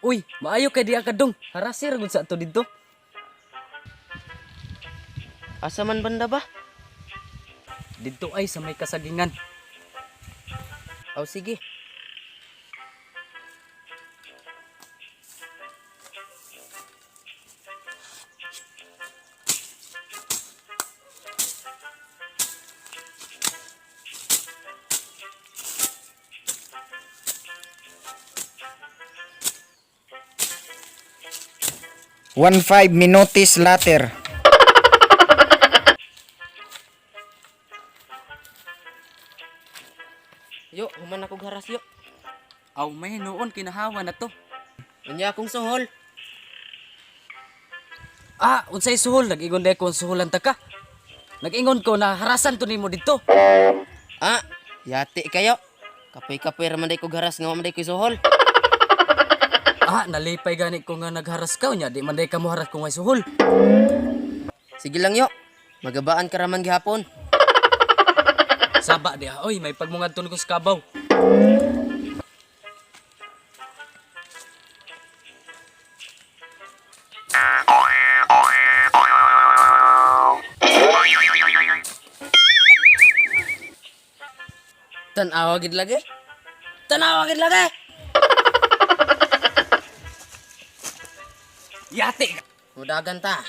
Uy, maayo kay diya kadong. Harasir gud sa ato didto. Asa man banda ba? Didto ay sa may kasagingan. Aw sige. One 5 minutes later. Yo, human ako garas yo. Aw may noon kinahawa na to. Unya akong suhol. Ah, unsay suhol nag-ingon day ko suhulan ta ka. Nag-ingon ko na harasan to nimo didto. Ah, yati kayo. Kapoy-kapoy raman day ko garas nga man day ko suhol. Ah, nalipay gani ko nga nagharas ka nya, di man day ka mo haras kung may suhol. Sige lang yo. Magabaan ka raman gihapon. Saba di ha, oy, may pagmungadton ko sa kabaw. Tanawa gid lagi. Tanawa gid lagi. Yati! Mudagan ta.